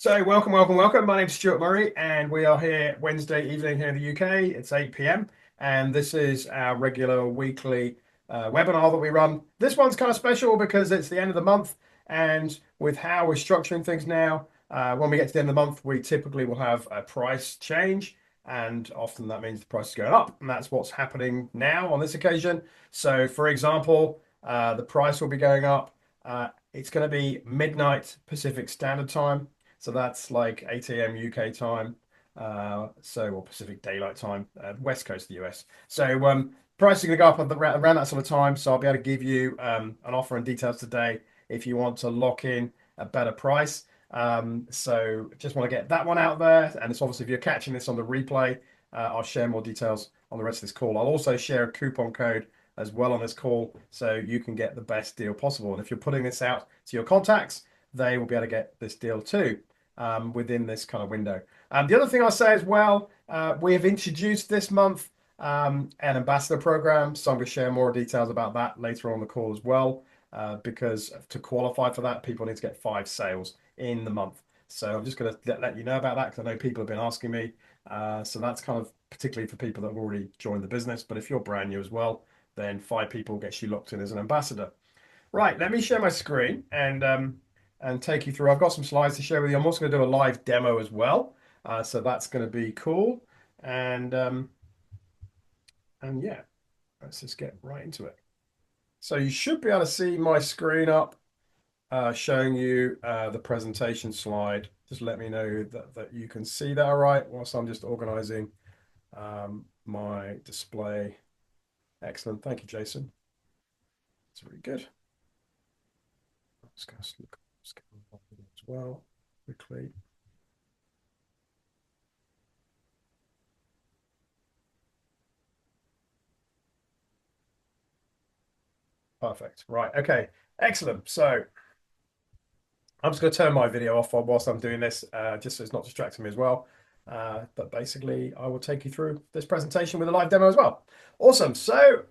So welcome. My name's Stuart Murray, and we are here Wednesday evening here in the UK. It's 8 p.m. and this is our regular weekly webinar that we run. This one's kind of special because it's the end of the month, and with how we're structuring things now, when we get to the end of the month, we typically will have a price change, and often that means the price is going up, and that's what's happening now on this occasion. So, for example, the price will be going up. It's going to be midnight Pacific Standard Time. So that's like 8 a.m. UK time, or Pacific Daylight Time, West Coast of the US. So price is going to go up at around that sort of time. So I'll be able to give you an offer and details today if you want to lock in a better price. So just want to get that one out there. And it's obviously if you're catching this on the replay, I'll share more details on the rest of this call. I'll also share a coupon code as well on this call so you can get the best deal possible. And if you're putting this out to your contacts, they will be able to get this deal too within this kind of window. The other thing I'll say as well, we have introduced this month an ambassador program. So I'm going to share more details about that later on the call as well, because to qualify for that, people need to get 5 sales in the month. So I'm just going to let you know about that because I know people have been asking me. So that's kind of particularly for people that have already joined the business. But if you're brand new as well, then 5 people gets you locked in as an ambassador. Right, let me share my screen and take you through. I've got some slides to share with you. I'm also going to do a live demo as well, so that's going to be cool. And yeah, let's just get right into it. So you should be able to see my screen up, showing you the presentation slide. Just let me know that you can see that all right whilst I'm just organizing my display. Excellent. Thank you, Jason. That's really good. Let's go look as well quickly. Perfect. Right. Okay. Excellent. So I'm just going to turn my video off whilst I'm doing this, just so it's not distracting me as well. But basically, I will take you through this presentation with a live demo as well. Awesome. So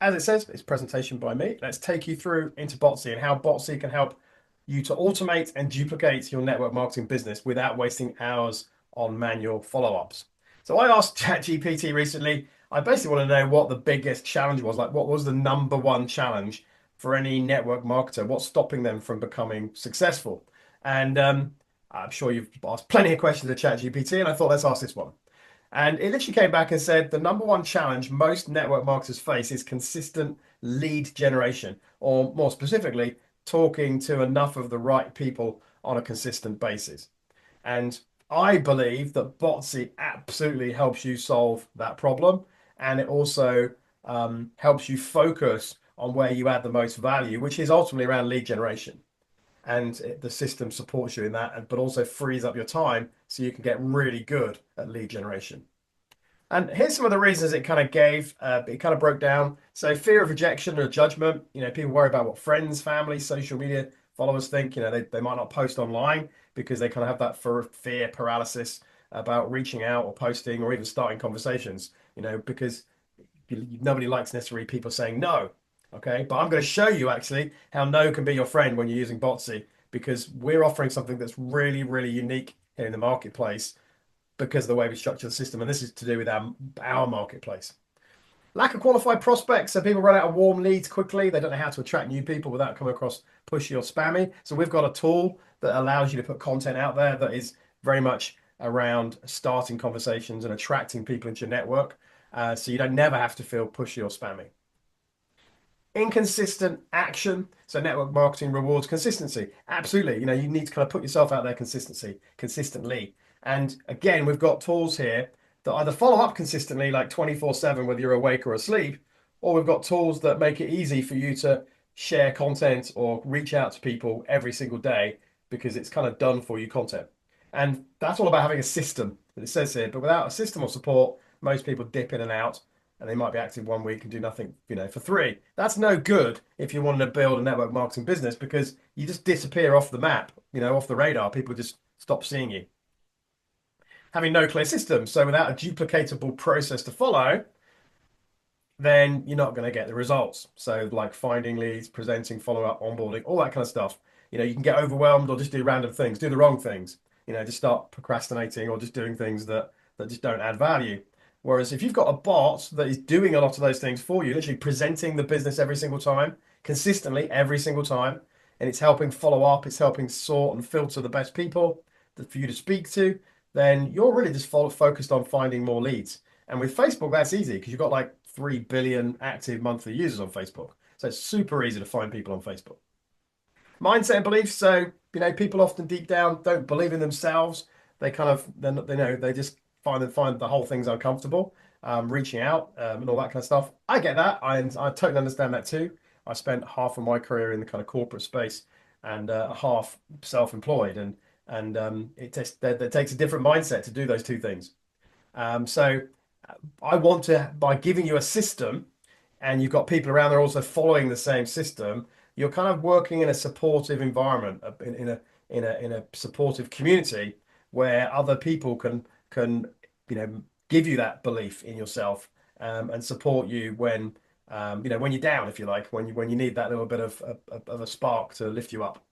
as it says, it's presentation by me. Let's take you through into Botsii and how Botsii can help you to automate and duplicate your network marketing business without wasting hours on manual follow-ups. So I asked ChatGPT recently, I basically want to know what the biggest challenge was, like what was the number one challenge for any network marketer? What's stopping them from becoming successful? And I'm sure you've asked plenty of questions to ChatGPT, and I thought let's ask this one. And it literally came back and said the number one challenge most network marketers face is consistent lead generation, or more specifically, talking to enough of the right people on a consistent basis. And I believe that Botsii absolutely helps you solve that problem. And it also helps you focus on where you add the most value, which is ultimately around lead generation. And the system supports you in that, but also frees up your time so you can get really good at lead generation. And here's some of the reasons it kind of gave. It kind of broke down. So fear of rejection or judgment. People worry about what friends, family, social media followers think. They might not post online because they kind of have that fear paralysis about reaching out or posting or even starting conversations. Because nobody likes necessarily people saying no. Okay, but I'm going to show you actually how no can be your friend when you're using Botsii, because we're offering something that's really, really unique here in the marketplace because of the way we structure the system. And this is to do with our marketplace. Lack of qualified prospects. So people run out of warm leads quickly. They don't know how to attract new people without coming across pushy or spammy. So we've got a tool that allows you to put content out there that is very much around starting conversations and attracting people into your network. So you don't never have to feel pushy or spammy. Inconsistent action. So network marketing rewards consistency. Absolutely. You need to kind of put yourself out there consistently. And again, we've got tools here that either follow up consistently, like 24/7, whether you're awake or asleep, or we've got tools that make it easy for you to share content or reach out to people every single day because it's kind of done for you content. And that's all about having a system that it says here. But without a system of support, most people dip in and out, and they might be active 1 week and do nothing, for 3. That's no good if you want to build a network marketing business, because you just disappear off the map, off the radar. People just stop seeing you. Having no clear system, so without a duplicatable process to follow, then you're not going to get the results. So like finding leads, presenting, follow up, onboarding, all that kind of stuff. You can get overwhelmed or just do random things, do the wrong things, just start procrastinating or just doing things that just don't add value. Whereas if you've got a bot that is doing a lot of those things for you, literally presenting the business every single time, consistently every single time, and it's helping follow up, it's helping sort and filter the best people for you to speak to, then you're really just focused on finding more leads. And with Facebook, that's easy because you've got like 3 billion active monthly users on Facebook. So it's super easy to find people on Facebook. Mindset and beliefs. So, people often deep down don't believe in themselves. They kind of, they just find the whole thing's uncomfortable, reaching out and all that kind of stuff. I get that. I totally understand that too. I spent half of my career in the kind of corporate space and half self-employed, and it just that takes a different mindset to do those two things. So I want to, by giving you a system and you've got people around there also following the same system, you're kind of working in a supportive environment, in a supportive community where other people can give you that belief in yourself, and support you when you're down, if you like, when you need that little bit of a spark to lift you up.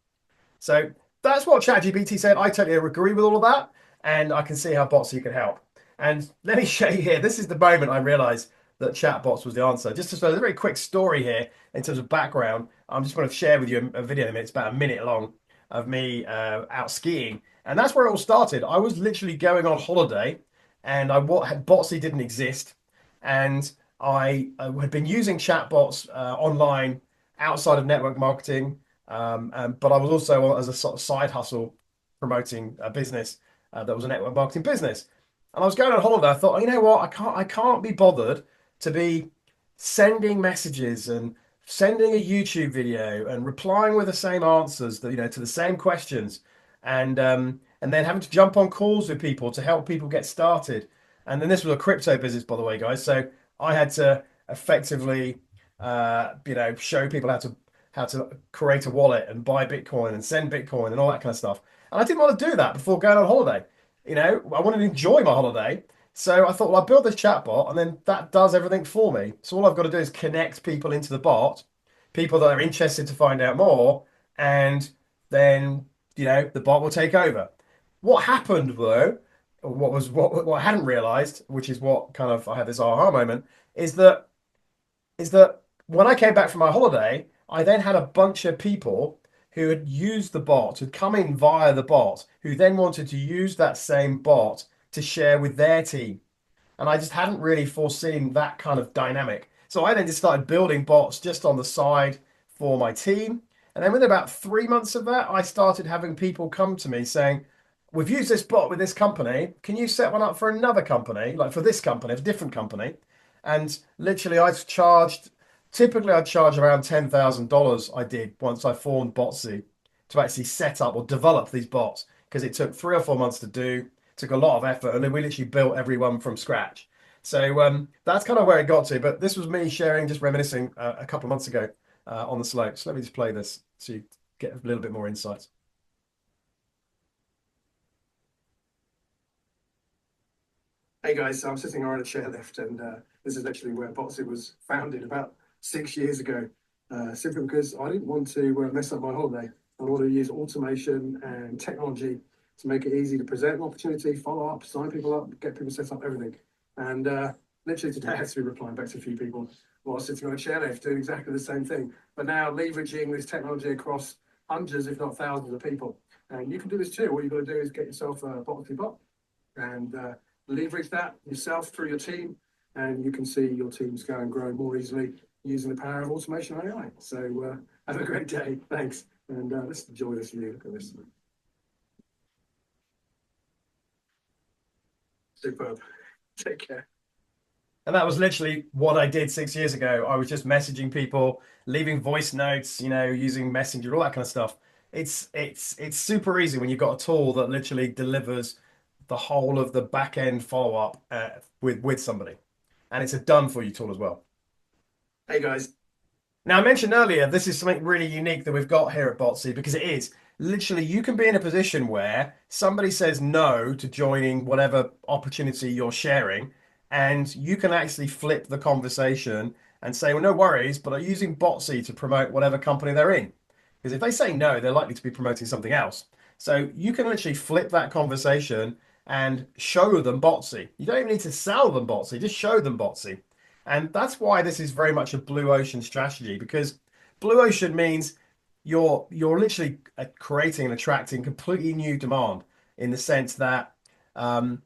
So that's what ChatGPT said. I totally agree with all of that, and I can see how Botsii could help. And let me show you here. This is the moment I realized that chatbots was the answer. Just to show a very quick story here in terms of background. I'm just going to share with you a video in a minute. It's about a minute long of me out skiing, and that's where it all started. I was literally going on holiday, and Botsii didn't exist, and I had been using chatbots online outside of network marketing, but I was also as a sort of side hustle promoting a business that was a network marketing business. And I was going on holiday. I thought, you know what? I can't be bothered to be sending messages and sending a YouTube video and replying with the same answers that to the same questions, and then having to jump on calls with people to help people get started. And then this was a crypto business, by the way, guys. So I had to effectively, show people how to create a wallet and buy Bitcoin and send Bitcoin and all that kind of stuff. And I didn't want to do that before going on holiday. I wanted to enjoy my holiday. So I thought, well, I'll build this chatbot and then that does everything for me. So all I've got to do is connect people into the bot, people that are interested to find out more, and then, the bot will take over. What happened though, what I hadn't realized, which is what kind of I had this aha moment, is that when I came back from my holiday, I then had a bunch of people who had used the bot, who'd come in via the bot, who then wanted to use that same bot to share with their team. And I just hadn't really foreseen that kind of dynamic. So I then just started building bots just on the side for my team. And then within about 3 months of that, I started having people come to me saying, we've used this bot with this company. Can you set one up for another company, like for this company, a different company? And literally, typically I'd charge around $10,000. I did once I formed Botsii to actually set up or develop these bots because it took 3 or 4 months to do, took a lot of effort, and then we literally built everyone from scratch. So that's kind of where it got to. But this was me sharing, just reminiscing a couple of months ago on the slopes. Let me just play this so you get a little bit more insight. Hey guys, so I'm sitting on a chairlift, and this is actually where Botsii was founded about 6 years ago. Simply because I didn't want to mess up my holiday. I wanted to use automation and technology to make it easy to present an opportunity, follow up, sign people up, get people set up, everything. And literally today I had to be replying back to a few people while sitting on a chairlift doing exactly the same thing. But now leveraging this technology across hundreds, if not thousands of people. And you can do this too. What you've got to do is get yourself a Botsii Bot and leverage that yourself through your team, and you can see your teams go and grow more easily using the power of automation and AI. So have a great day. Thanks. And let's enjoy this view. Look at this. Superb. Take care. And that was literally what I did 6 years ago. I was just messaging people, leaving voice notes, using Messenger, all that kind of stuff. It's super easy when you've got a tool that literally delivers the whole of the back end follow up with somebody, and it's a done for you tool as well. Hey guys. Now, I mentioned earlier, this is something really unique that we've got here at Botsii because it is literally you can be in a position where somebody says no to joining whatever opportunity you're sharing, and you can actually flip the conversation and say, well, no worries, but I'm using Botsii to promote whatever company they're in. Because if they say no, they're likely to be promoting something else. So you can literally flip that conversation and show them Botsii. You don't even need to sell them Botsii, just show them Botsii. And that's why this is very much a blue ocean strategy, because blue ocean means you're literally creating and attracting completely new demand in the sense that um,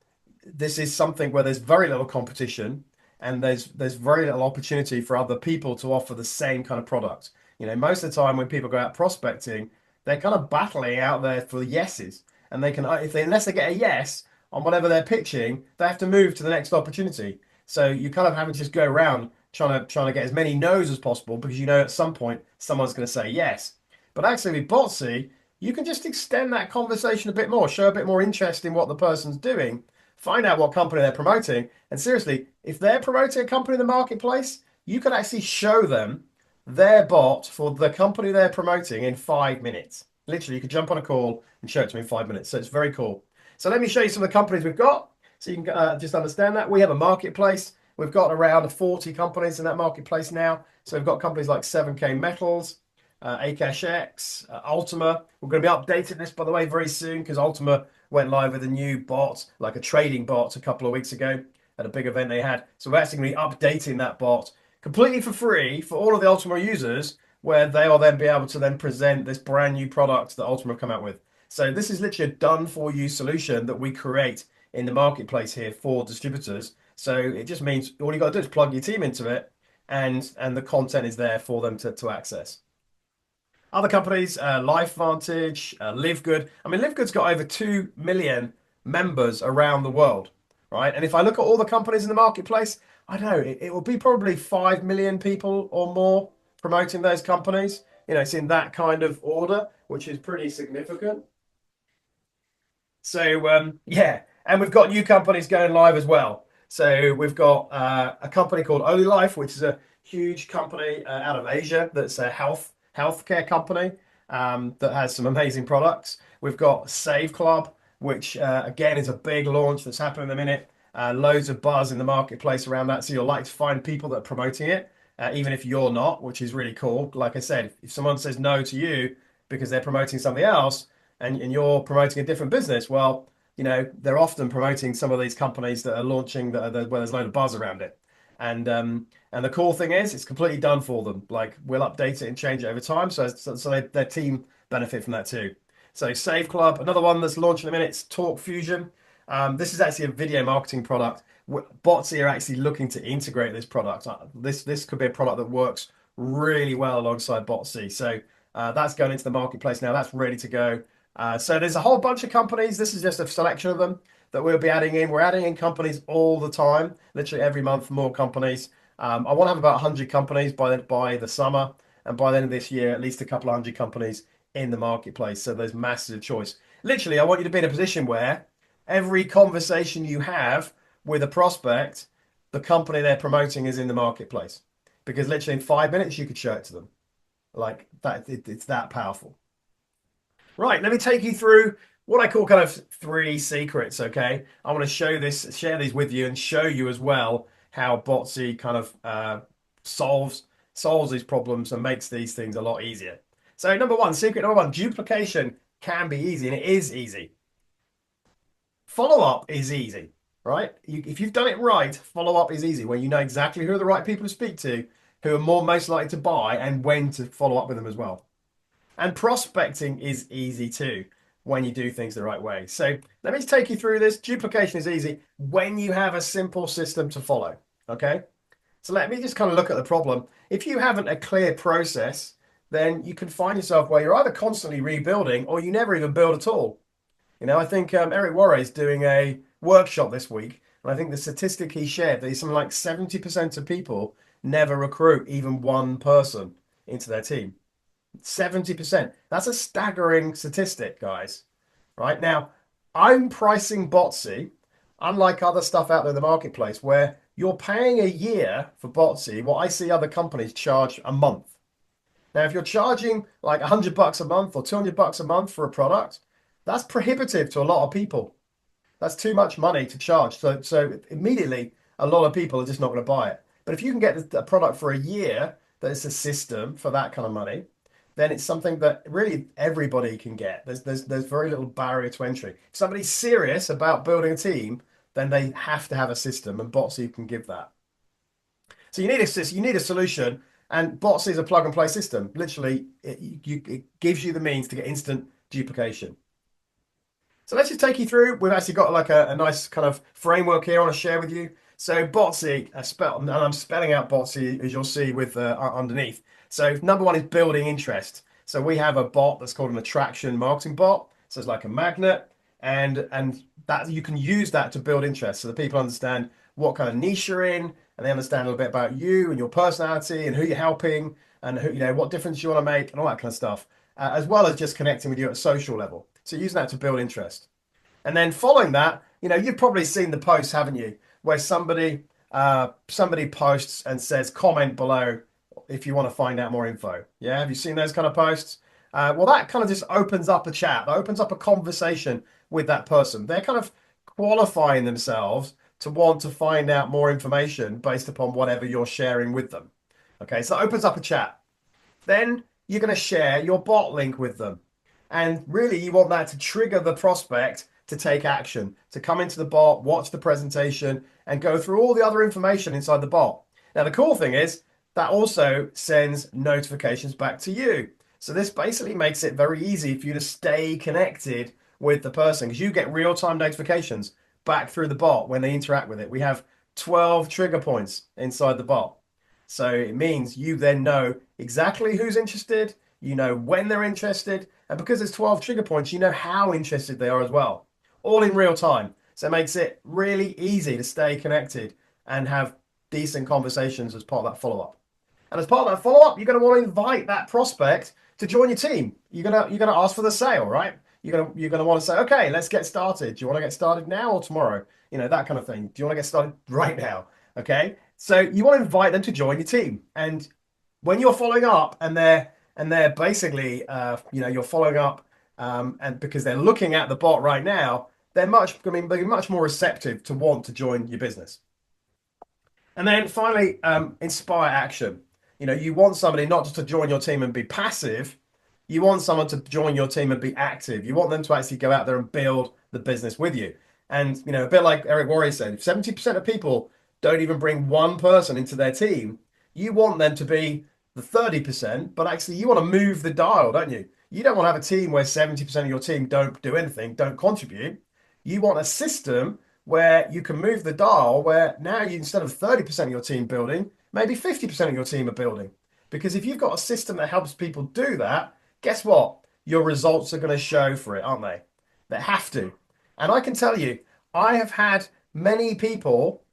this is something where there's very little competition and there's very little opportunity for other people to offer the same kind of product. Most of the time when people go out prospecting, they're kind of battling out there for yeses, and they can if they unless they get a yes on whatever they're pitching, they have to move to the next opportunity. So you kind of having to just go around trying to get as many no's as possible because at some point someone's going to say yes. But actually with Botsii, you can just extend that conversation a bit more, show a bit more interest in what the person's doing, find out what company they're promoting, and seriously, if they're promoting a company in the marketplace, you can actually show them their bot for the company they're promoting in 5 minutes. Literally, you could jump on a call and show it to me in 5 minutes. So it's very cool. So let me show you some of the companies we've got so you can just understand that. We have a marketplace. We've got around 40 companies in that marketplace now. So we've got companies like 7K Metals, AcashX, Ultima. We're going to be updating this, by the way, very soon because Ultima went live with a new bot, like a trading bot, a couple of weeks ago at a big event they had. So we're actually going to be updating that bot completely for free for all of the Ultima users, where they will then be able to then present this brand new product that Ultima have come out with. So this is literally a done for you solution that we create in the marketplace here for distributors. So it just means all you got to do is plug your team into it, and the content is there for them to access. Other companies, LifeVantage, LiveGood. I mean, LiveGood's got over 2 million members around the world, right? And if I look at all the companies in the marketplace, I don't know, it will be probably 5 million people or more promoting those companies. It's in that kind of order, which is pretty significant. So yeah, and we've got new companies going live as well. So we've got a company called Life, which is a huge company out of Asia that's a healthcare company that has some amazing products. We've got Save Club, which again is a big launch that's happening in a minute. Loads of buzz in the marketplace around that, so you'll like to find people that are promoting it, even if you're not, which is really cool. Like I said, if someone says no to you because they're promoting something else, and you're promoting a different business, well, they're often promoting some of these companies that are launching where there's a load of buzz around it. And the cool thing is it's completely done for them. Like, we'll update it and change it over time, so their team benefit from that too. So Save Club, another one that's launching in a minute, it's Talk Fusion. This is actually a video marketing product. Botsii are actually looking to integrate this product. This could be a product that works really well alongside Botsii. So that's going into the marketplace now. That's ready to go. So there's a whole bunch of companies. This is just a selection of them that we'll be adding in. We're adding in companies all the time, literally every month, more companies. I want to have about 100 companies by the summer, and by the end of this year, at least a couple of 100 companies in the marketplace. So there's massive choice. Literally, I want you to be in a position where every conversation you have with a prospect, the company they're promoting is in the marketplace. Because literally in 5 minutes, you could show it to them. Like that, it's that powerful. Right, let me take you through what I call kind of 3 secrets, okay? I want to share these with you and show you as well how Botsii kind of solves these problems and makes these things a lot easier. So secret number one, duplication can be easy, and it is easy. Follow-up is easy, right? If you've done it right, follow-up is easy, when you know exactly who are the right people to speak to, who are most likely to buy, and when to follow up with them as well. And prospecting is easy too when you do things the right way. So let me take you through this. Duplication is easy when you have a simple system to follow. Okay. So let me just kind of look at the problem. If you haven't a clear process, then you can find yourself where you're either constantly rebuilding or you never even build at all. I think Eric Worre is doing a workshop this week, and I think the statistic he shared that something like 70% of people never recruit even one person into their team. 70%. That's a staggering statistic, guys. Right now, I'm pricing Botsii, unlike other stuff out there in the marketplace, where you're paying a year for Botsii, what I see other companies charge a month. Now, if you're charging like $100 a month or $200 a month for a product, that's prohibitive to a lot of people. That's too much money to charge. So immediately, a lot of people are just not going to buy it. But if you can get a product for a year that is a system for that kind of money, then it's something that really everybody can get. There's very little barrier to entry. If somebody's serious about building a team, then they have to have a system, and Botsii can give that. So you need a solution, and Botsii is a plug and play system. Literally, it gives you the means to get instant duplication. So let's just take you through. We've actually got like a nice kind of framework here I want to share with you. So Botsii, and I'm spelling out Botsii as you'll see with underneath. So number one is building interest. So we have a bot that's called an attraction marketing bot. So it's like a magnet, and that you can use that to build interest. So the people understand what kind of niche you're in, and they understand a little bit about you and your personality and who you're helping and who, what difference you want to make and all that kind of stuff, as well as just connecting with you at a social level. So using that to build interest. And then following that, you've probably seen the posts, haven't you, where somebody posts and says, comment below if you want to find out more info. Yeah, have you seen those kind of posts? Well, that kind of just opens up a chat, that opens up a conversation with that person. They're kind of qualifying themselves to want to find out more information based upon whatever you're sharing with them. Okay, so that opens up a chat. Then you're going to share your bot link with them. And really, you want that to trigger the prospect to take action, to come into the bot, watch the presentation, and go through all the other information inside the bot. Now, the cool thing is that also sends notifications back to you. So this basically makes it very easy for you to stay connected with the person because you get real-time notifications back through the bot when they interact with it. We have 12 trigger points inside the bot. So it means you then know exactly who's interested, you know when they're interested, and because there's 12 trigger points, you know how interested they are as well, all in real time. So it makes it really easy to stay connected and have decent conversations as part of that follow-up. And as part of that follow-up, you're going to want to invite that prospect to join your team. You're gonna ask for the sale, right? You're gonna want to say, okay, let's get started. Do you want to get started now or tomorrow? That kind of thing. Do you want to get started right now? Okay. So you want to invite them to join your team. And when you're following up and they're basically you're following up and because they're looking at the bot right now, they're much more receptive to want to join your business. And then finally, inspire action. You want somebody not just to join your team and be passive. You want someone to join your team and be active. You want them to actually go out there and build the business with you. And, a bit like Eric Worre said, if 70% of people don't even bring one person into their team, you want them to be the 30%, but actually you want to move the dial, don't you? You don't want to have a team where 70% of your team don't do anything, don't contribute. You want a system where you can move the dial where now you, instead of 30% of your team building, maybe 50% of your team are building. Because if you've got a system that helps people do that, guess what? Your results are going to show for it, aren't they? They have to. And I can tell you, I have had many people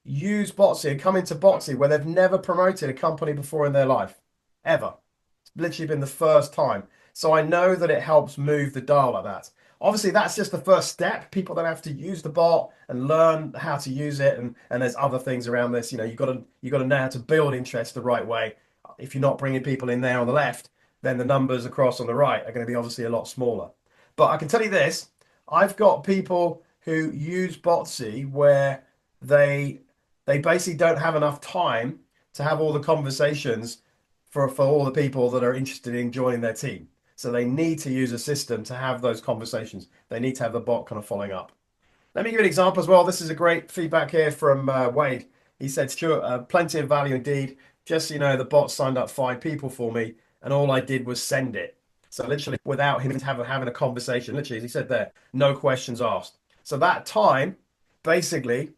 use Botsii and come into Botsii where they've never promoted a company before in their life, ever. It's literally been the first time. So I know that it helps move the dial like that. Obviously, that's just the first step. People don't have to use the bot and learn how to use it, and there's other things around this. You've got to know how to build interest the right way. If you're not bringing people in there on the left, then the numbers across on the right are going to be obviously a lot smaller. But I can tell you this: I've got people who use Botsii where they basically don't have enough time to have all the conversations for all the people that are interested in joining their team. So they need to use a system to have those conversations. They need to have the bot kind of following up. Let me give you an example as well. This is a great feedback here from Wade. He said, Stuart, plenty of value indeed. Just so you know, the bot signed up 5 people for me, and all I did was send it. So literally, without him having a conversation, literally, as he said there, no questions asked. So that time, basically,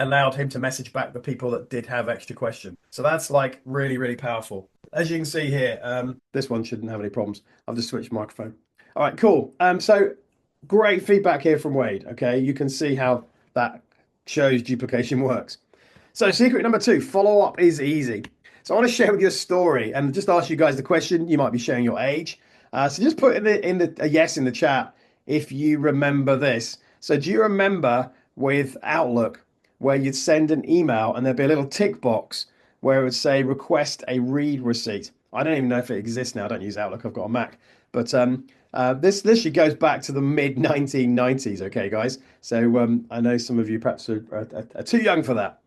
allowed him to message back the people that did have extra questions. So that's like really, really powerful. As you can see here, this one shouldn't have any problems. I've just switched microphone. All right, cool. So great feedback here from Wade. Okay, you can see how that shows duplication works. So secret number 2, follow up is easy. So I want to share with you a story and just ask you guys the question. You might be sharing your age. So just put in a yes in the chat if you remember this. So do you remember with Outlook where you'd send an email and there'd be a little tick box where it would say request a read receipt? I don't even know if it exists now. I don't use Outlook. I've got a Mac. But this literally goes back to the mid 1990s. Okay, guys. So I know some of you perhaps are too young for that.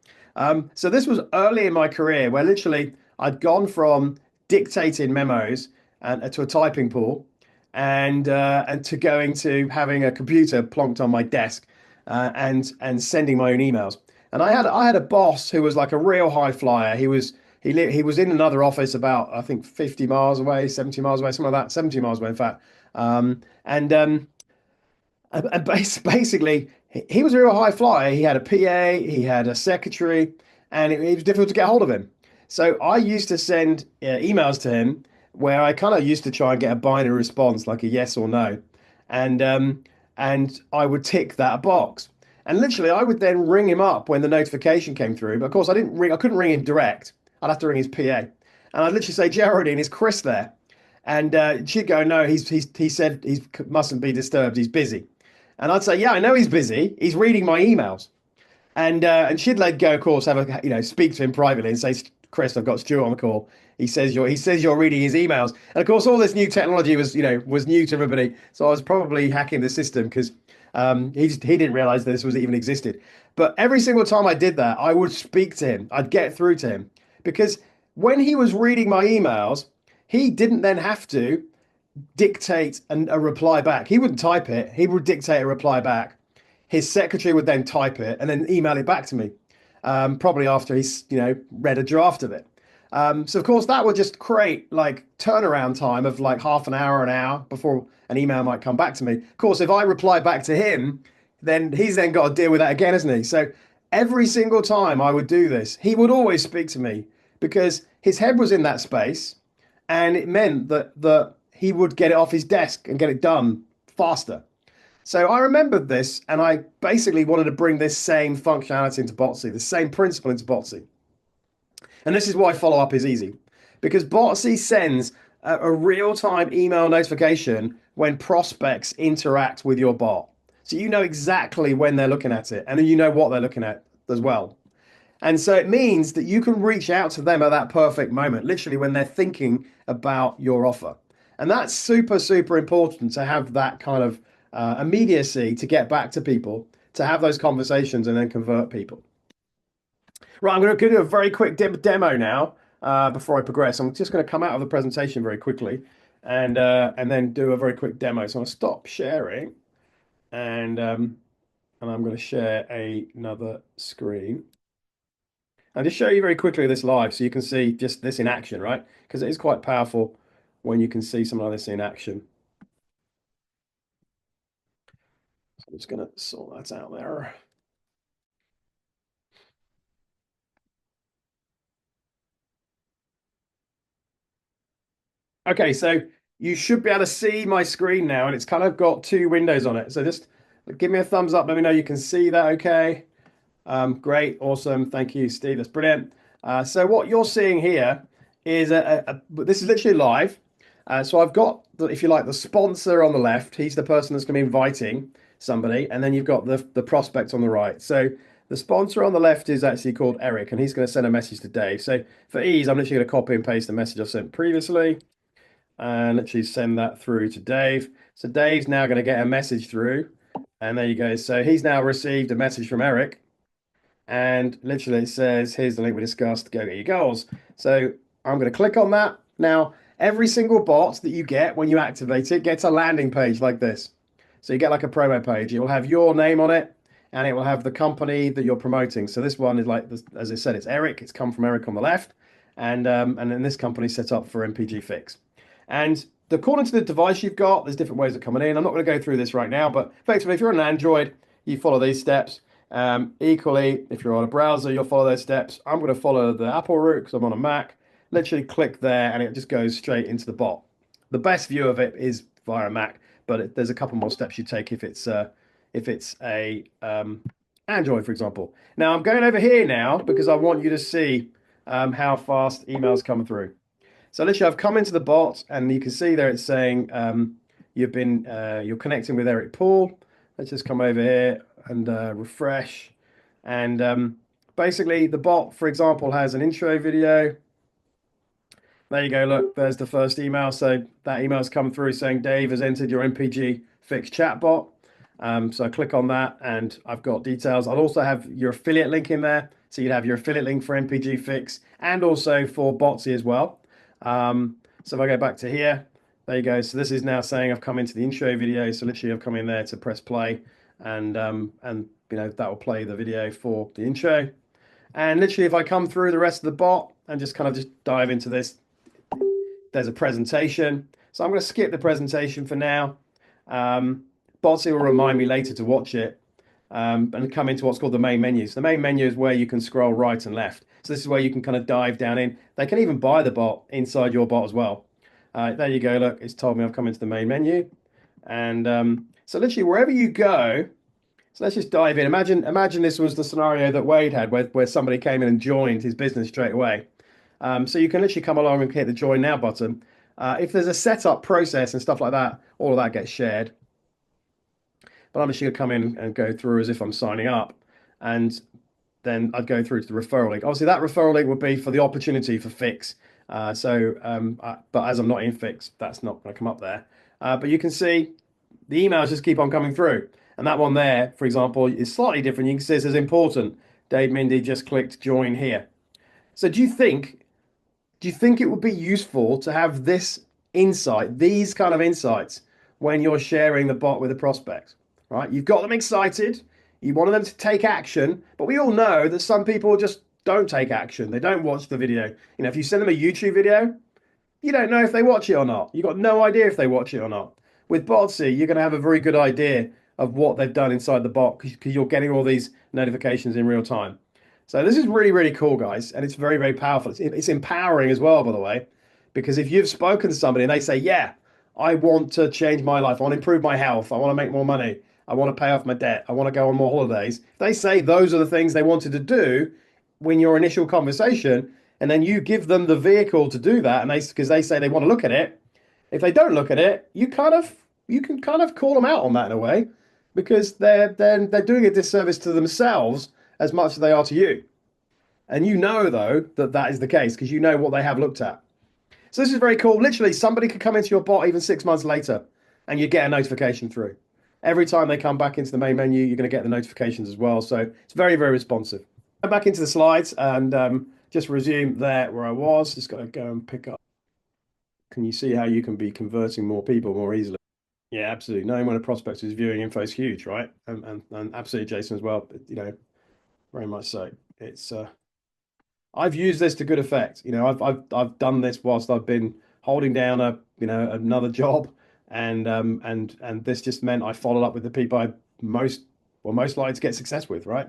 So this was early in my career where literally I'd gone from dictating memos and to a typing pool, and to going to having a computer plonked on my desk, and sending my own emails. And I had a boss who was like a real high flyer. He was in another office about, I think, 50 miles away, 70 miles away, something like that, 70 miles away, in fact. And basically, he was a real high flyer. He had a PA, he had a secretary, and it was difficult to get hold of him. So I used to send emails to him where I kind of used to try and get a binary response, like a yes or no, and I would tick that box. And literally, I would then ring him up when the notification came through. But of course, I couldn't ring him direct. I'd have to ring his PA, and I'd literally say, "Geraldine, is Chris there?" And she'd go, "No, he said he mustn't be disturbed. He's busy." And I'd say, "Yeah, I know he's busy. He's reading my emails." And she'd let go, of course, have a speak to him privately and say, "Chris, I've got Stuart on the call. He says you're reading his emails." And of course, all this new technology was new to everybody. So I was probably hacking the system because he didn't realize that this was even existed. But every single time I did that, I would speak to him. I'd get through to him because when he was reading my emails, he didn't then have to dictate a reply back. He wouldn't type it. He would dictate a reply back. His secretary would then type it and then email it back to me, probably after he's read a draft of it. So of course that would just create like turnaround time of like half an hour before an email might come back to me. Of course, if I reply back to him, then he's then got to deal with that again, isn't he? So every single time I would do this, he would always speak to me because his head was in that space, and it meant that he would get it off his desk and get it done faster. So I remembered this, and I basically wanted to bring this same functionality into Botsii, the same principle into Botsii. And this is why follow up is easy, because Botsii sends a real-time email notification when prospects interact with your bot. So you know exactly when they're looking at it, and then you know what they're looking at as well. And so it means that you can reach out to them at that perfect moment, literally when they're thinking about your offer. And that's super, super important to have that kind of immediacy to get back to people, to have those conversations and then convert people. Right, I'm going to do a very quick demo now before I progress. I'm just going to come out of the presentation very quickly and then do a very quick demo. So I'm going to stop sharing and I'm going to share another screen. I'll just show you very quickly this live so you can see just this in action, right? Because it is quite powerful when you can see something like this in action. So I'm just going to sort that out there. Okay, so you should be able to see my screen now, and it's kind of got two windows on it. So just give me a thumbs up. Let me know you can see that okay. Great, awesome. Thank you, Steve. That's brilliant. So what you're seeing here is this is literally live. So I've got, if you like, the sponsor on the left. He's the person that's going to be inviting somebody, and then you've got the prospect on the right. So the sponsor on the left is actually called Eric, and he's going to send a message to Dave. So for ease, I'm literally going to copy and paste the message I sent previously, and literally send that through to Dave. So Dave's now going to get a message through, and there you go. So he's now received a message from Eric. And literally it says, here's the link we discussed, go get your goals. So I'm going to click on that. Now, every single bot that you get when you activate it gets a landing page like this. So you get like a promo page. It will have your name on it, and it will have the company that you're promoting. So this one is like, as I said, it's Eric. It's come from Eric on the left. And then this company set up for MPG Fix. And according to the device you've got, there's different ways of coming in. I'm not going to go through this right now, but effectively, if you're on an Android, you follow these steps. Equally, if you're on a browser, you'll follow those steps. I'm going to follow the Apple route because I'm on a Mac. Literally click there and it just goes straight into the bot. The best view of it is via a Mac, but there's a couple more steps you take if it's a Android, for example. Now I'm going over here now because I want you to see how fast emails come through. So literally, I've come into the bot, and you can see there it's saying you're connecting with Eric Paul. Let's just come over here and refresh. And basically, the bot, for example, has an intro video. There you go. Look, there's the first email. So that email's come through saying Dave has entered your MPG Fix chatbot. So I click on that, and I've got details. I'll also have your affiliate link in there. So you'd have your affiliate link for MPG Fix and also for Botsii as well. So if I go back to here, There you go. So this is now saying I've come into the intro video. So literally I've come in there to press play and that will play the video for the intro. And literally if I come through the rest of the bot and just kind of just dive into this, there's a presentation. So I'm going to skip the presentation for now. Um, Botsii will remind me later to watch it and come into what's called the main menu. So the main menu is where you can scroll right and left. So this is where you can kind of dive down in. They can even buy the bot inside your bot as well. There you go. Look, it's told me I've come into the main menu. And so literally wherever you go, so let's just dive in. Imagine this was the scenario that Wade had where somebody came in and joined his business straight away. So you can literally come along and hit the join now button. If there's a setup process and stuff like that, all of that gets shared. But I'm just going to come in and go through as if I'm signing up. And then I'd go through to the referral link. Obviously, that referral link would be for the opportunity for Fix. But as I'm not in Fix, that's not going to come up there. But you can see the emails just keep on coming through. And that one there, for example, is slightly different. You can see it says important. Dave Mindy just clicked join here. So do you think it would be useful to have this insight, these kind of insights, when you're sharing the bot with a prospect, right? You've got them excited, you want them to take action, but we all know that some people just don't take action. They don't watch the video. If you send them a YouTube video, you don't know if they watch it or not. You've got no idea if they watch it or not. With Botsii, you're going to have a very good idea of what they've done inside the bot because you're getting all these notifications in real time. So this is really, really cool, guys, and it's very, very powerful. It's empowering as well, by the way, because if you've spoken to somebody and they say, yeah, I want to change my life, I want to improve my health, I want to make more money, I want to pay off my debt, I want to go on more holidays. If they say those are the things they wanted to do when your initial conversation, and then you give them the vehicle to do that, and because they say they want to look at it, if they don't look at it, you can kind of call them out on that in a way, because they're doing a disservice to themselves as much as they are to you. And you know, though, that that is the case because you know what they have looked at. So this is very cool. Literally, somebody could come into your bot even 6 months later and you get a notification through. Every time they come back into the main menu, you're going to get the notifications as well. So it's very, very responsive. Go back into the slides and just resume there where I was. Just got to go and pick up. Can you see how you can be converting more people more easily? Yeah, absolutely. Knowing when a prospect is viewing info is huge, right? And absolutely, Jason, as well. Very much so. It's I've used this to good effect. I've done this whilst I've been holding down another job, and this just meant I followed up with the people I most likely to get success with, right?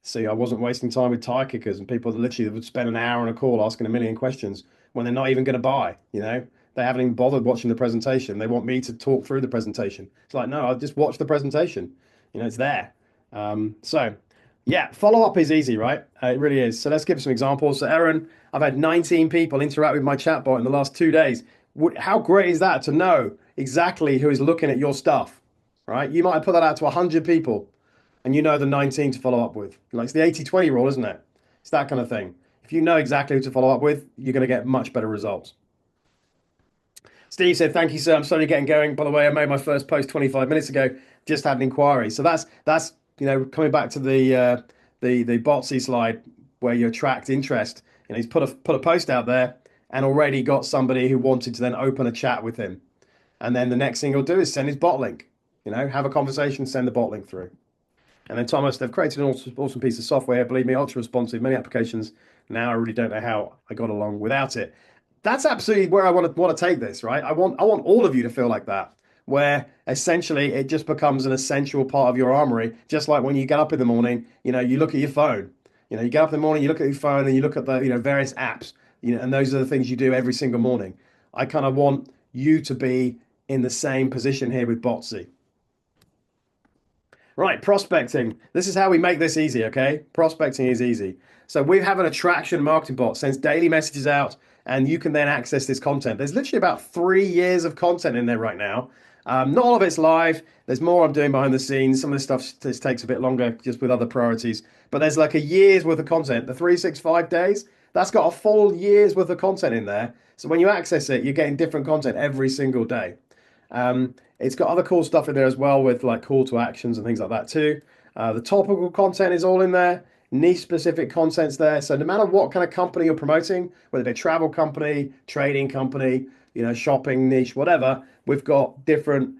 See, I wasn't wasting time with tire kickers and people that literally would spend an hour on a call asking a million questions when they're not even going to buy. They haven't even bothered watching the presentation. They want me to talk through the presentation. It's like, no, I'll just watch the presentation. It's there. So yeah, follow up is easy, right? It really is. So let's give some examples. So Aaron, I've had 19 people interact with my chatbot in the last 2 days. How great is that to know exactly who is looking at your stuff, right? You might have put that out to 100 people and you know the 19 to follow up with. It's the 80-20 rule, isn't it? It's that kind of thing. If you know exactly who to follow up with, you're going to get much better results. Steve said, thank you, sir. I'm slowly getting going. By the way, I made my first post 25 minutes ago. Just had an inquiry. So that's coming back to the Botsii slide where you attract interest. He's put a post out there and already got somebody who wanted to then open a chat with him. And then the next thing he'll do is send his bot link. Have a conversation, send the bot link through. And then Thomas, they've created an awesome piece of software. Believe me, ultra responsive, many applications. Now I really don't know how I got along without it. That's absolutely where I want to take this, right? I want all of you to feel like that, where essentially it just becomes an essential part of your armory. Just like when you get up in the morning, you look at your phone. You get up in the morning, you look at your phone, and you look at the various apps. And those are the things you do every single morning. I kind of want you to be in the same position here with Botsii. Right, prospecting. This is how we make this easy, okay? Prospecting is easy. So we have an attraction marketing bot, sends daily messages out, and you can then access this content. There's literally about 3 years of content in there right now. Not all of it's live. There's more I'm doing behind the scenes. Some of this stuff just takes a bit longer just with other priorities. But there's like a year's worth of content. The 365 days, that's got a full year's worth of content in there. So when you access it, you're getting different content every single day. It's got other cool stuff in there as well with like call to actions and things like that too. The topical content is all in there. Niche specific content's there. So no matter what kind of company you're promoting, whether it be a travel company, trading company, shopping niche, whatever. We've got different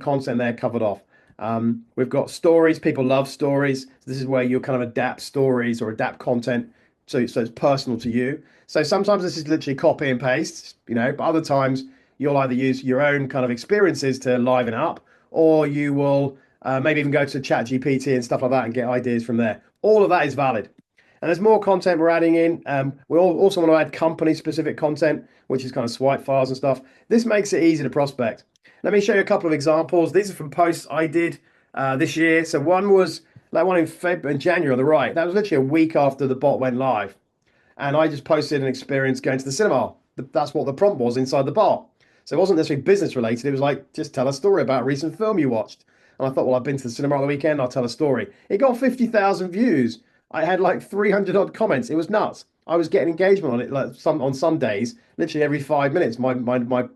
content there covered off. We've got stories. People love stories. This is where you kind of adapt stories or adapt content so it's personal to you. So sometimes this is literally copy and paste, but other times you'll either use your own kind of experiences to liven up, or you will maybe even go to ChatGPT and stuff like that and get ideas from there. All of that is valid. And there's more content we're adding in. We also want to add company-specific content, which is kind of swipe files and stuff. This makes it easy to prospect. Let me show you a couple of examples. These are from posts I did this year. So one was like one in February and January on the right. That was literally a week after the bot went live. And I just posted an experience going to the cinema. That's what the prompt was inside the bot. So it wasn't necessarily business related. It was like, just tell a story about a recent film you watched. And I thought, well, I've been to the cinema on the weekend. I'll tell a story. It got 50,000 views. I had like 300 odd comments. It was nuts. I was getting engagement on it like on some days, literally every 5 minutes, my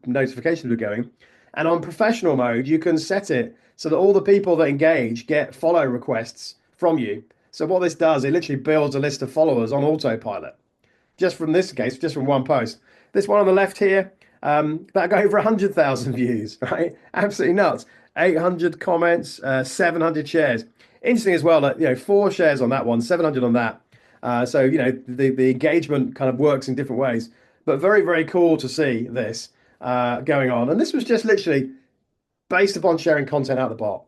notifications were going. And on professional mode, you can set it so that all the people that engage get follow requests from you. So what this does, it literally builds a list of followers on autopilot. Just from this case, just from one post. This one on the left here, that got over 100,000 views, right? Absolutely nuts. 800 comments, 700 shares. Interesting as well that, 4 shares on that one, 700 on that. So, the engagement kind of works in different ways. But very, very cool to see this going on. And this was just literally based upon sharing content out the bot.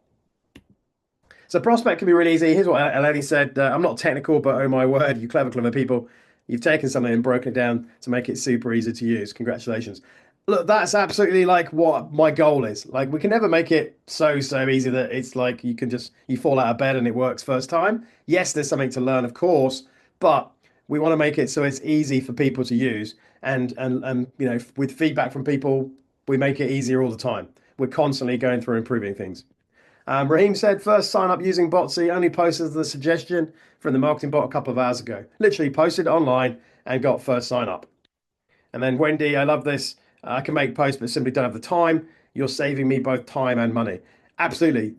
So prospect can be really easy. Here's what Eleni said. I'm not technical, but oh my word, you clever, clever people. You've taken something and broken it down to make it super easy to use. Congratulations. Look, that's absolutely like what my goal is. Like we can never make it so easy that it's like you fall out of bed and it works first time. Yes, there's something to learn, of course, but we want to make it so it's easy for people to use. And with feedback from people, we make it easier all the time. We're constantly going through improving things. Raheem said, first sign up using Botsii, only posted the suggestion from the marketing bot a couple of hours ago. Literally posted it online and got first sign up. And then Wendy, I love this. I can make posts, but simply don't have the time. You're saving me both time and money. Absolutely.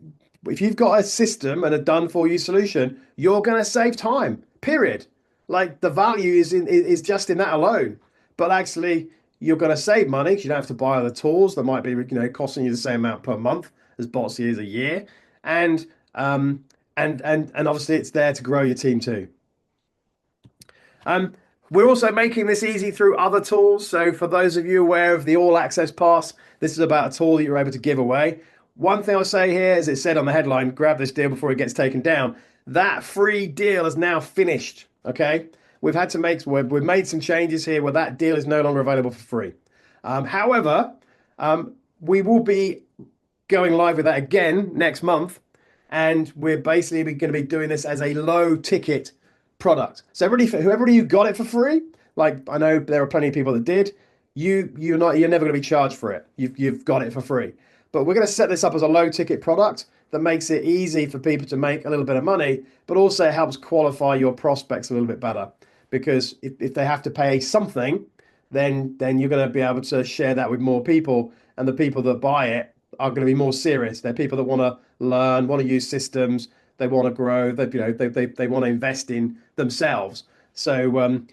If you've got a system and a done for you solution, you're going to save time, period. Like the value is just in that alone. But actually, you're going to save money because you don't have to buy other tools that might be costing you the same amount per month as Botsii is a year, and obviously it's there to grow your team too. We're also making this easy through other tools. So for those of you aware of the All Access Pass, this is about a tool that you're able to give away. One thing I'll say here, as it said on the headline, grab this deal before it gets taken down. That free deal is now finished. Okay, we've made some changes here where that deal is no longer available for free. However, we will be going live with that again next month, and we're basically going to be doing this as a low ticket product. So whoever you got it for free, like I know there are plenty of people that did, you're never going to be charged for it. You've got it for free. But we're going to set this up as a low ticket product that makes it easy for people to make a little bit of money, but also helps qualify your prospects a little bit better. Because if they have to pay something, then you're going to be able to share that with more people, and the people that buy it are going to be more serious. They're people that want to learn, want to use systems, they want to grow, they want to invest in themselves. So,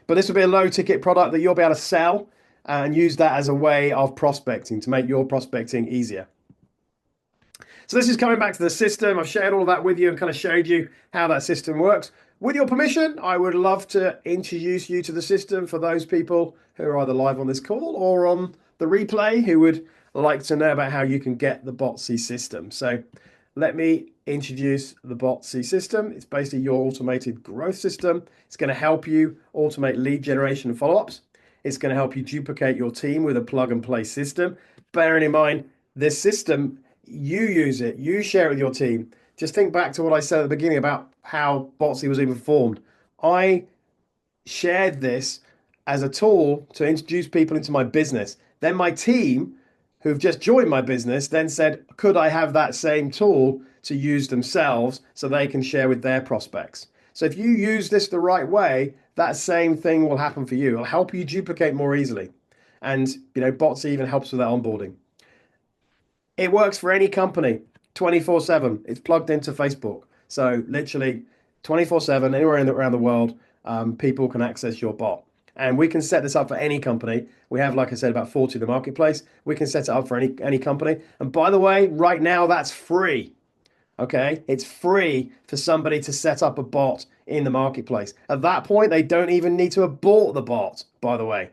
but this will be a low ticket product that you'll be able to sell and use that as a way of prospecting to make your prospecting easier. So this is coming back to the system. I've shared all of that with you and kind of showed you how that system works. With your permission, I would love to introduce you to the system for those people who are either live on this call or on the replay who would like to know about how you can get the Botsii system. So let me introduce the Botsii system. It's basically your automated growth system. It's going to help you automate lead generation and follow-ups. It's going to help you duplicate your team with a plug and play system. Bearing in mind, this system, you use it, you share it with your team. Just think back to what I said at the beginning about how Botsii was even formed. I shared this as a tool to introduce people into my business. Then my team, who've just joined my business, then said, could I have that same tool to use themselves so they can share with their prospects? So if you use this the right way, that same thing will happen for you. It'll help you duplicate more easily. And, Botsii even helps with that onboarding. It works for any company, 24/7. It's plugged into Facebook. So literally 24/7, anywhere around the world, people can access your bot. And we can set this up for any company. We have, like I said, about 40 in the marketplace. We can set it up for any company. And by the way, right now that's free. Okay, it's free for somebody to set up a bot in the marketplace. At that point, they don't even need to have bought the bot, by the way,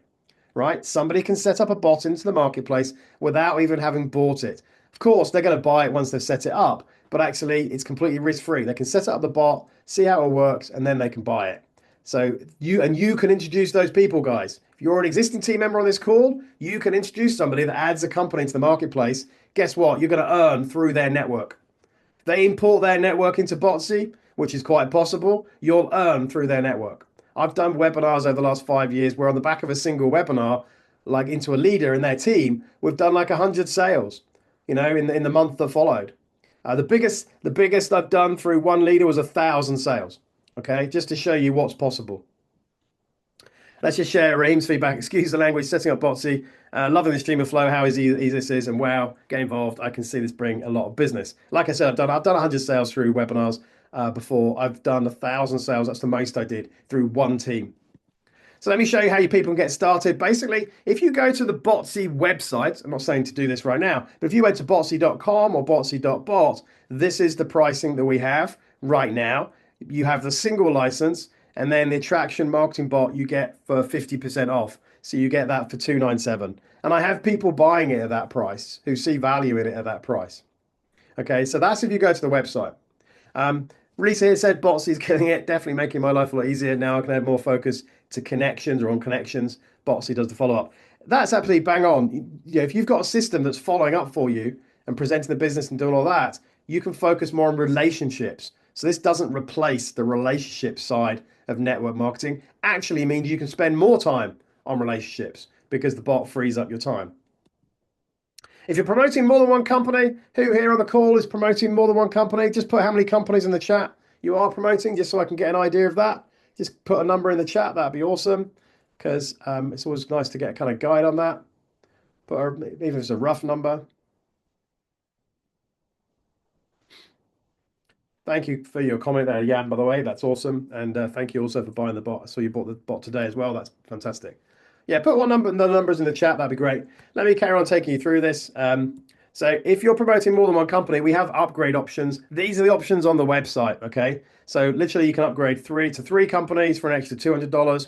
right? Somebody can set up a bot into the marketplace without even having bought it. Of course, they're going to buy it once they've set it up, but actually, it's completely risk-free. They can set up the bot, see how it works, and then they can buy it. So you can introduce those people, guys. If you're an existing team member on this call, you can introduce somebody that adds a company into the marketplace. Guess what? You're going to earn through their network. If they import their network into Botsii, which is quite possible, you'll earn through their network. I've done webinars over the last 5 years where on the back of a single webinar, like into a leader in their team, we've done like 100 sales, in the month that followed. The biggest I've done through one leader was 1,000 sales. Okay, just to show you what's possible. Let's just share Raheem's feedback. Excuse the language, setting up Botsii. Loving the stream of flow, how easy this is, and wow, get involved. I can see this bring a lot of business. Like I said, I've done 100 sales through webinars before. I've done 1,000 sales. That's the most I did through one team. So let me show you how you people can get started. Basically, if you go to the Botsii website, I'm not saying to do this right now, but if you went to botsii.com or botsii.bot, this is the pricing that we have right now. You have the single license, and then the attraction marketing bot you get for 50% off. So you get that for $297. And I have people buying it at that price who see value in it at that price. Okay, so that's if you go to the website. Lisa here said Botsii is killing it, definitely making my life a lot easier. Now I can add more focus to connections or on connections. Botsii does the follow-up. That's absolutely bang on. If you've got a system that's following up for you and presenting the business and doing all that, you can focus more on relationships. So this doesn't replace the relationship side of network marketing. Actually means you can spend more time on relationships because the bot frees up your time. If you're promoting more than one company, who here on the call is promoting more than one company? Just put how many companies in the chat you are promoting, just so I can get an idea of that. Just put a number in the chat. That'd be awesome, because it's always nice to get a kind of guide on that. But even if it's a rough number. Thank you for your comment there, Jan, by the way. That's awesome. And thank you also for buying the bot. I saw you bought the bot today as well. That's fantastic. Yeah, put the numbers in the chat. That'd be great. Let me carry on taking you through this. So if you're promoting more than one company, we have upgrade options. These are the options on the website, okay? So literally you can upgrade three companies for an extra $200,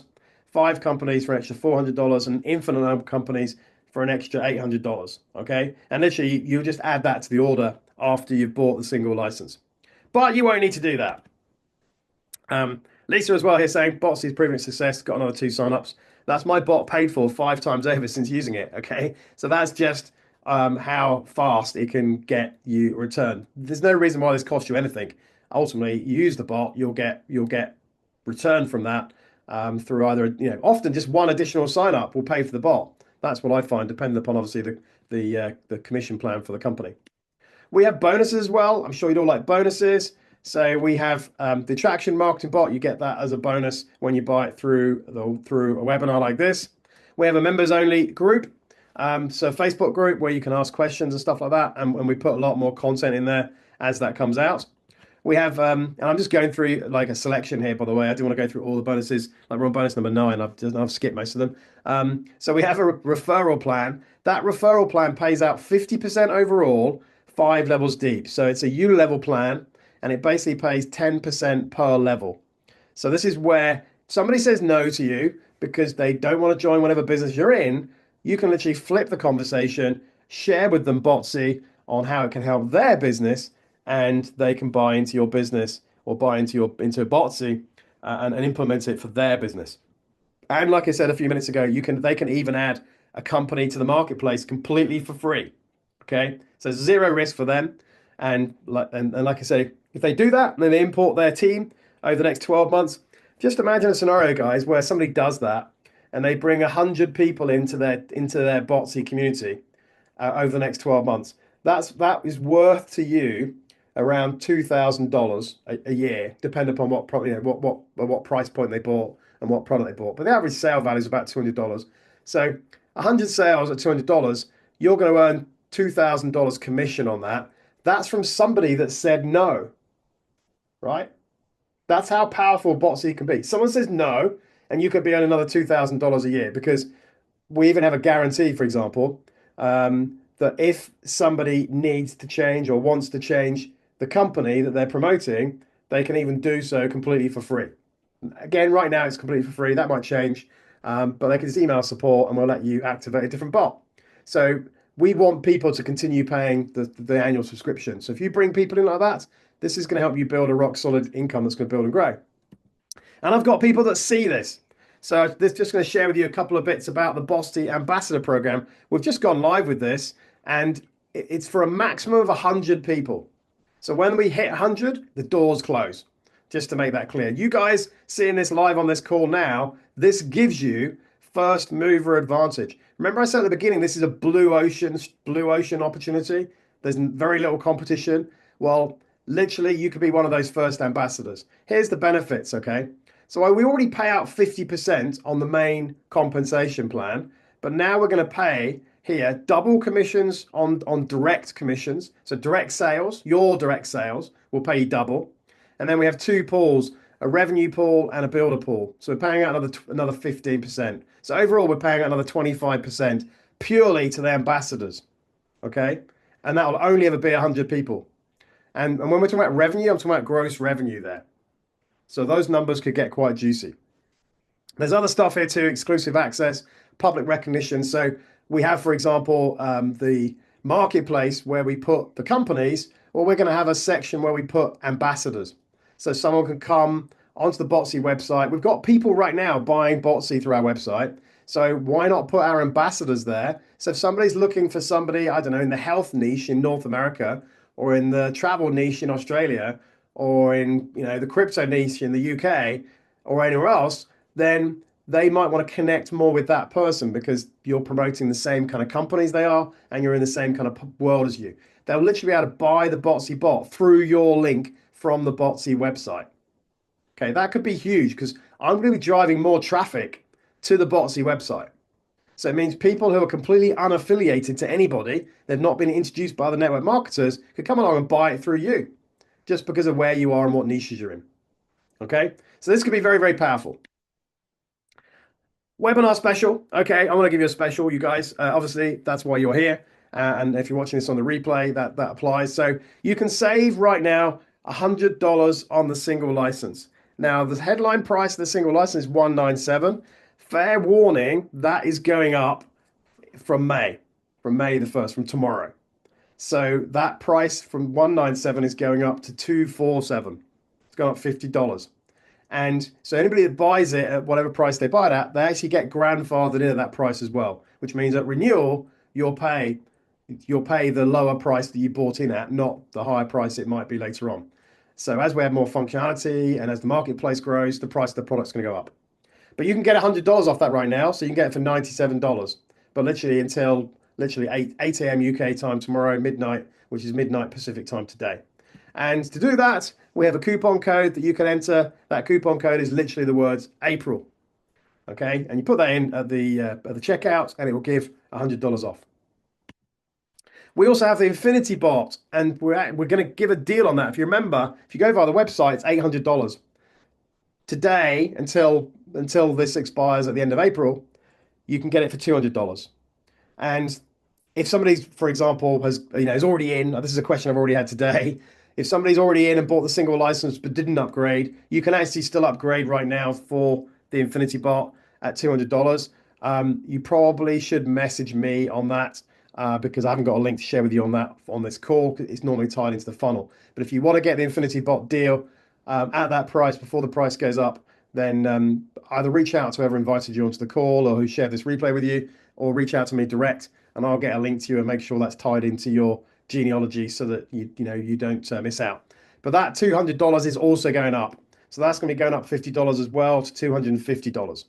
5 companies for an extra $400, and infinite number of companies for an extra $800, okay? And literally you just add that to the order after you've bought the single license. But you won't need to do that. Lisa as well here saying Botsii's proving success, got another 2 signups. That's my bot paid for 5 times over since using it. Okay, so that's just how fast it can get you a return. There's no reason why this costs you anything. Ultimately, you use the bot, you'll get return from that through either often just one additional sign up will pay for the bot. That's what I find, depending upon obviously the commission plan for the company. We have bonuses as well. I'm sure you'd all like bonuses. So we have the attraction marketing bot. You get that as a bonus when you buy it through a webinar like this. We have a members only group. So a Facebook group where you can ask questions and stuff like that. And we put a lot more content in there as that comes out. We have, and I'm just going through like a selection here, by the way. I do want to go through all the bonuses. Like we're on bonus number 9. I've skipped most of them. So we have a referral plan. That referral plan pays out 50% overall, 5 levels deep. So it's a U level plan, and it basically pays 10% per level. So this is where somebody says no to you because they don't want to join whatever business you're in. You can literally flip the conversation, share with them Botsii on how it can help their business, and they can buy into your business or buy into Botsii and implement it for their business. And like I said a few minutes ago, they can even add a company to the marketplace completely for free. Okay, so 0 risk for them. And like I say, if they do that and then they import their team over the next 12 months, just imagine a scenario, guys, where somebody does that and they bring 100 people into their Botsii community over the next 12 months. That is worth to you around $2,000 a year, depending upon what price point they bought and what product they bought. But the average sale value is about $200. So 100 sales at $200, you're going to earn $2,000 commission on that. That's from somebody that said no, right? That's how powerful Botsii can be. Someone says no, and you could be earning another $2,000 a year because we even have a guarantee, for example, that if somebody needs to change or wants to change the company that they're promoting, they can even do so completely for free. Again, right now it's completely for free. That might change, but they can just email support and we'll let you activate a different bot. So we want people to continue paying the annual subscription. So if you bring people in like that, this is going to help you build a rock solid income that's going to build and grow. And I've got people that see this. So this just going to share with you a couple of bits about the Botsii Ambassador Program. We've just gone live with this, and it's for a maximum of 100 people. So when we hit 100, the doors close. Just to make that clear. You guys seeing this live on this call now, this gives you first mover advantage. Remember I said at the beginning, this is a blue ocean opportunity. There's very little competition. Well, literally, you could be one of those first ambassadors. Here's the benefits, okay? So we already pay out 50% on the main compensation plan, but now we're going to pay here double commissions on direct commissions. So direct sales, your direct sales will pay you double. And then we have two pools, a revenue pool and a builder pool. So we're paying out another 15%. So overall, we're paying out another 25% purely to the ambassadors, okay? And that will only ever be 100 people. And when we're talking about revenue, I'm talking about gross revenue there. So those numbers could get quite juicy. There's other stuff here too, exclusive access, public recognition. So we have, for example, the marketplace where we put the companies, or we're going to have a section where we put ambassadors. So someone can come onto the Botsii website. We've got people right now buying Botsii through our website. So why not put our ambassadors there? So if somebody's looking for somebody, I don't know, in the health niche in North America, or in the travel niche in Australia, or in the crypto niche in the UK, or anywhere else, then they might want to connect more with that person because you're promoting the same kind of companies they are, and you're in the same kind of world as you. They'll literally be able to buy the Botsii bot through your link from the Botsii website. Okay, that could be huge because I'm going to be driving more traffic to the Botsii website. So it means people who are completely unaffiliated to anybody, they've not been introduced by the network marketers, could come along and buy it through you just because of where you are and what niches you're in. Okay, so this could be very, very powerful. Webinar special. Okay, I want to give you a special, you guys. Obviously, that's why you're here. And if you're watching this on the replay, that applies. So you can save right now $100 on the single license. Now, the headline price of the single license is $197. Fair warning, that is going up from May the 1st, from tomorrow. So that price from $197 is going up to $247. It's gone up $50. And so anybody that buys it at whatever price they buy it at, they actually get grandfathered in at that price as well, which means at renewal, you'll pay the lower price that you bought in at, not the higher price it might be later on. So as we have more functionality and as the marketplace grows, the price of the product's going to go up. But you can get $100 off that right now, so you can get it for $97. But literally until 8 a.m. UK time tomorrow, midnight, which is midnight Pacific time today. And to do that, we have a coupon code that you can enter. That coupon code is literally the words April. Okay, and you put that in at the checkout, and it will give $100 off. We also have the Infinity Bot, and we're going to give a deal on that. If you remember, if you go via the website, it's $800. Today, until this expires at the end of April, you can get it for $200. And if somebody's, for example, is already in, this is a question I've already had today. If somebody's already in and bought the single license but didn't upgrade, you can actually still upgrade right now for the Infinity Bot at $200. You probably should message me on that because I haven't got a link to share with you on that on this call. It's normally tied into the funnel. But if you want to get the Infinity Bot deal at that price before the price goes up, then either reach out to whoever invited you onto the call or who shared this replay with you, or reach out to me direct, and I'll get a link to you and make sure that's tied into your genealogy so that you don't miss out. But that $200 is also going up. So that's going to be going up $50 as well to $250.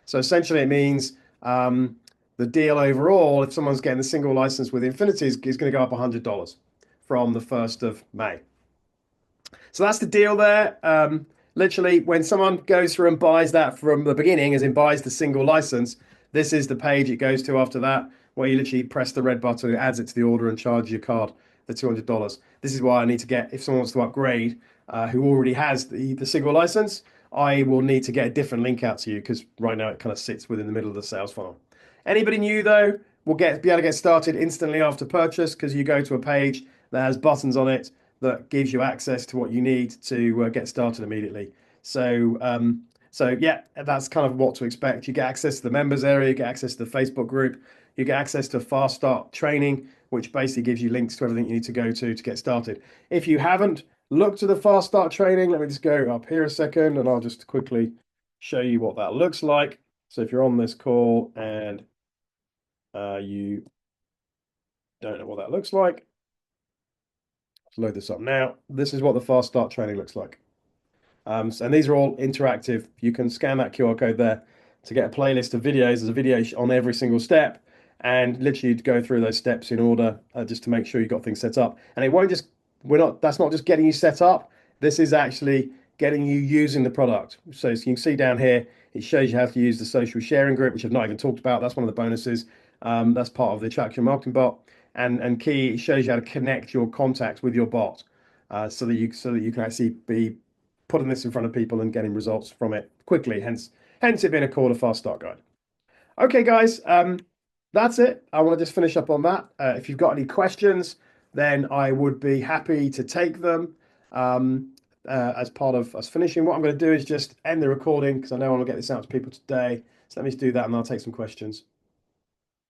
So essentially it means the deal overall, if someone's getting the single license with Infinity, is going to go up $100 from the 1st of May. So that's the deal there. Literally, when someone goes through and buys that from the beginning, as in buys the single license, this is the page it goes to after that, where you literally press the red button, it adds it to the order and charges your card the $200. This is why I need to get, if someone wants to upgrade, who already has the single license, I will need to get a different link out to you because right now it kind of sits within the middle of the sales funnel. Anybody new though will be able to get started instantly after purchase because you go to a page that has buttons on it that gives you access to what you need to get started immediately. So yeah, that's kind of what to expect. You get access to the members area, you get access to the Facebook group, you get access to Fast Start training, which basically gives you links to everything you need to go to get started. If you haven't looked at the Fast Start training, let me just go up here a second and I'll just quickly show you what that looks like. So if you're on this call and you don't know what that looks like, let's load this up now. This is what the Fast Start training looks like. And these are all interactive. You can scan that QR code there to get a playlist of videos. There's a video on every single step, and literally go through those steps in order just to make sure you've got things set up. And it won't just, that's not just getting you set up. This is actually getting you using the product. So as you can see down here, it shows you how to use the social sharing group, which I've not even talked about. That's one of the bonuses. That's part of the Attraction Marketing Bot. And key, it shows you how to connect your contacts with your bot. So that you can actually be putting this in front of people and getting results from it quickly. Hence it being a call to Fast Start guide. Okay, guys, that's it. I want to just finish up on that. If you've got any questions, then I would be happy to take them as part of us finishing. What I'm going to do is just end the recording because I know I want to get this out to people today. So let me just do that and I'll take some questions.